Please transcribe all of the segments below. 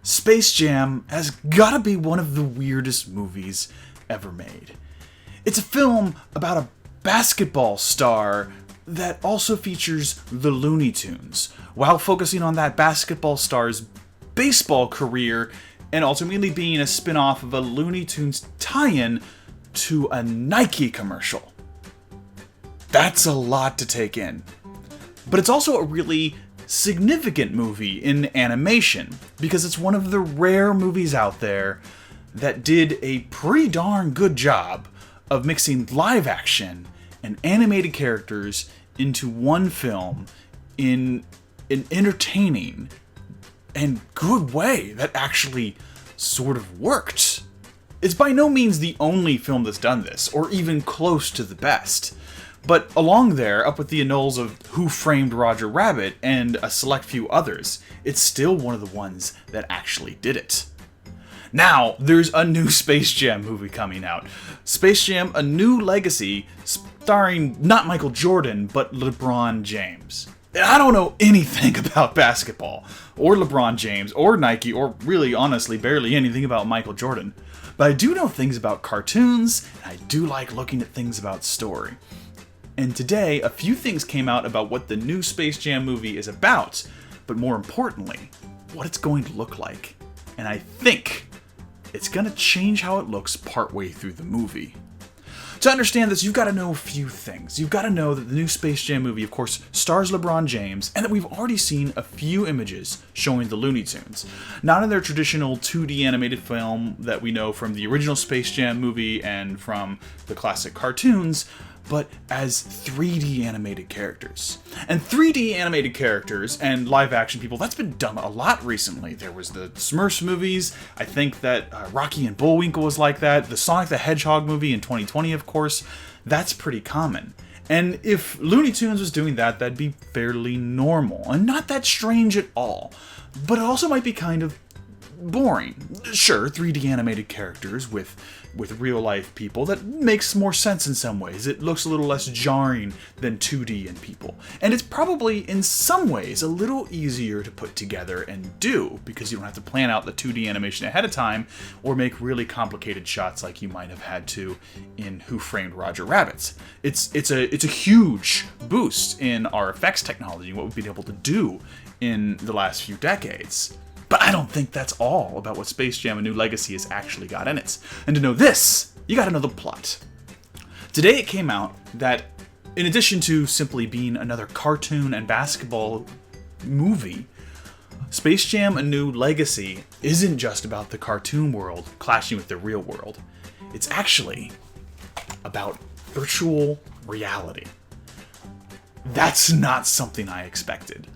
Space Jam has gotta be one of the weirdest movies ever made. It's a film about a basketball star that also features the Looney Tunes, while focusing on that basketball star's baseball career and ultimately being a spin-off of a Looney Tunes tie-in to a Nike commercial. That's a lot to take in. But it's also a really significant movie in animation, because it's one of the rare movies out there that did a pretty darn good job of mixing live action and animated characters into one film in an entertaining and good way that actually sort of worked. It's by no means the only film that's done this, or even close to the best. But along there, up with the annals of Who Framed Roger Rabbit and a select few others, it's still one of the ones that actually did it. Now, there's a new Space Jam movie coming out. Space Jam: A New Legacy, starring not Michael Jordan, but LeBron James. And I don't know anything about basketball, or LeBron James, or Nike, or really, honestly, barely anything about Michael Jordan. But I do know things about cartoons, and I do like looking at things about story. And today, a few things came out about what the new Space Jam movie is about, but more importantly, what it's going to look like. And I think it's going to change how it looks partway through the movie. To understand this, you've got to know a few things. You've got to know that the new Space Jam movie, of course, stars LeBron James, and that we've already seen a few images showing the Looney Tunes. Not in their traditional 2D animated film that we know from the original Space Jam movie and from the classic cartoons, but as 3D animated characters. And 3D animated characters and live action people, that's been done a lot recently. There was the Smurfs movies, I think that Rocky and Bullwinkle was like that, the Sonic the Hedgehog movie in 2020, of course, that's pretty common. And if Looney Tunes was doing that, that'd be fairly normal, and not that strange at all. But it also might be kind of boring. Sure, 3D animated characters with real life people, that makes more sense in some ways. It looks a little less jarring than 2D and people. And it's probably in some ways a little easier to put together and do, because you don't have to plan out the 2D animation ahead of time or make really complicated shots like you might have had to in Who Framed Roger Rabbit. It's a huge boost in our effects technology and what we've been able to do in the last few decades. But I don't think that's all about what Space Jam: A New Legacy has actually got in it. And to know this, you gotta know the plot. Today it came out that, in addition to simply being another cartoon and basketball movie, Space Jam: A New Legacy isn't just about the cartoon world clashing with the real world. It's actually about virtual reality. That's not something I expected.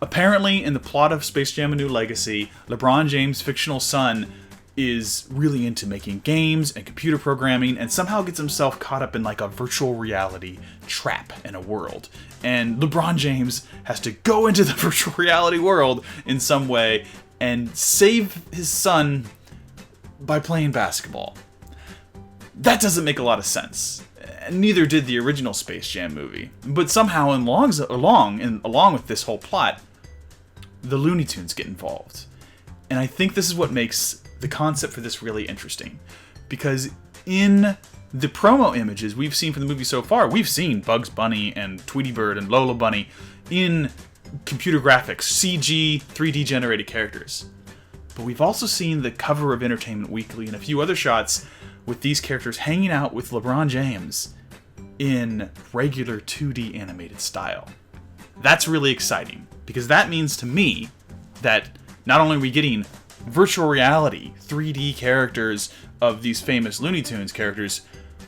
Apparently, in the plot of Space Jam: A New Legacy, LeBron James' fictional son is really into making games and computer programming, and somehow gets himself caught up in like a virtual reality trap in a world. And LeBron James has to go into the virtual reality world in some way and save his son by playing basketball. That doesn't make a lot of sense. Neither did the original Space Jam movie. But somehow, along with this whole plot, the Looney Tunes get involved. And I think this is what makes the concept for this really interesting. Because in the promo images we've seen from the movie so far, we've seen Bugs Bunny and Tweety Bird and Lola Bunny in computer graphics, CG, 3D generated characters. But we've also seen the cover of Entertainment Weekly and a few other shots with these characters hanging out with LeBron James in regular 2D animated style. That's really exciting, because that means to me that not only are we getting virtual reality 3D characters of these famous Looney Tunes characters,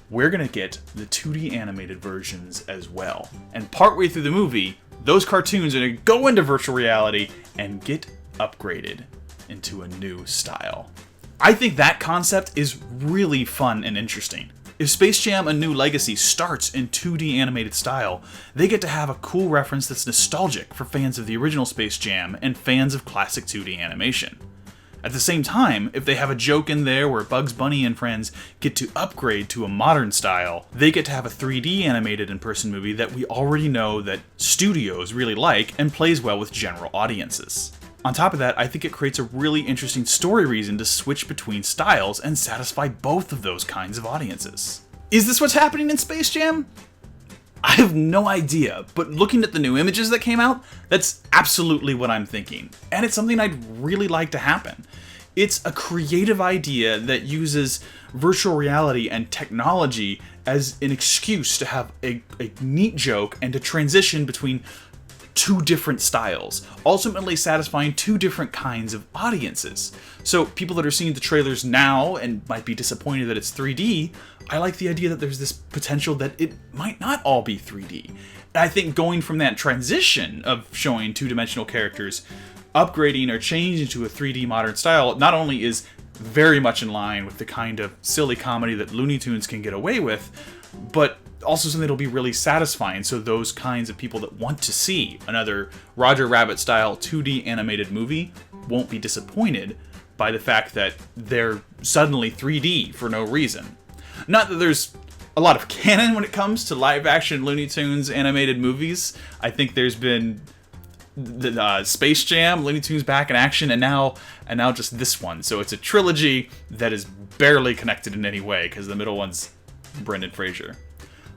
we're gonna get the 2D animated versions as well. And partway through the movie, those cartoons are gonna go into virtual reality and get upgraded into a new style. I think that concept is really fun and interesting. If Space Jam: A New Legacy starts in 2D animated style, they get to have a cool reference that's nostalgic for fans of the original Space Jam and fans of classic 2D animation. At the same time, if they have a joke in there where Bugs Bunny and friends get to upgrade to a modern style, they get to have a 3D animated in-person movie that we already know that studios really like and plays well with general audiences. On top of that, I think it creates a really interesting story reason to switch between styles and satisfy both of those kinds of audiences. Is this what's happening in Space Jam? I have no idea, but looking at the new images that came out, that's absolutely what I'm thinking. And it's something I'd really like to happen. It's a creative idea that uses virtual reality and technology as an excuse to have a neat joke and to transition between two different styles, ultimately satisfying two different kinds of audiences. So people that are seeing the trailers now and might be disappointed that it's 3D, I like the idea that there's this potential that it might not all be 3D. And I think going from that transition of showing two-dimensional characters, upgrading or changing to a 3D modern style, not only is very much in line with the kind of silly comedy that Looney Tunes can get away with, but also something that'll be really satisfying, so those kinds of people that want to see another Roger Rabbit style 2D animated movie won't be disappointed by the fact that they're suddenly 3D for no reason. Not that there's a lot of canon when it comes to live action Looney Tunes animated movies. I think there's been the Space Jam, Looney Tunes Back in Action, and now just this one. So it's a trilogy that is barely connected in any way because the middle one's Brendan Fraser.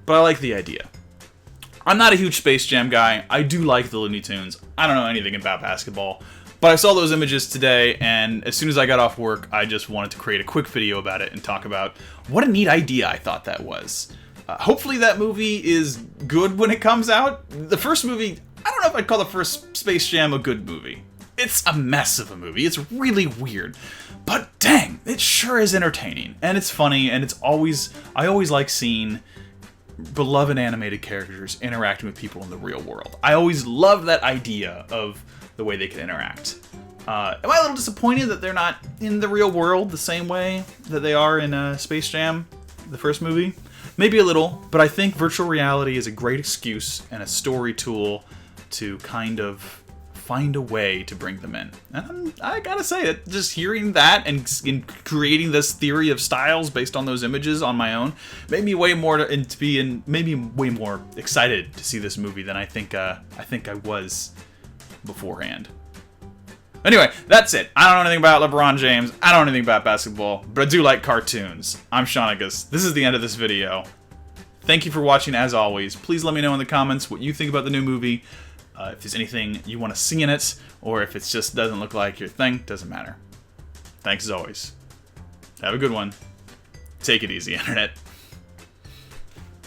But I like the idea. I'm not a huge Space Jam guy. I do like the Looney Tunes. I don't know anything about basketball. But I saw those images today, and as soon as I got off work, I just wanted to create a quick video about it and talk about what a neat idea I thought that was. Hopefully that movie is good when it comes out. The first movie, I don't know if I'd call the first Space Jam a good movie. It's a mess of a movie. It's really weird. But dang, it sure is entertaining. And it's funny, and I always like seeing beloved animated characters interacting with people in the real world. I always love that idea of the way they can interact. Am I a little disappointed that they're not in the real world the same way that they are in Space Jam, the first movie? Maybe a little, but I think virtual reality is a great excuse and a story tool to kind of find a way to bring them in. And I gotta say that just hearing that and creating this theory of styles based on those images on my own made me way more maybe way more excited to see this movie than I think I was beforehand. Anyway, that's it. I don't know anything about LeBron James. I don't know anything about basketball, but I do like cartoons. I'm Seaniccus. This is the end of this video. Thank you for watching as always. Please let me know in the comments what you think about the new movie. If there's anything you want to see in it, or if it just doesn't look like your thing, doesn't matter. Thanks as always. Have a good one. Take it easy, Internet.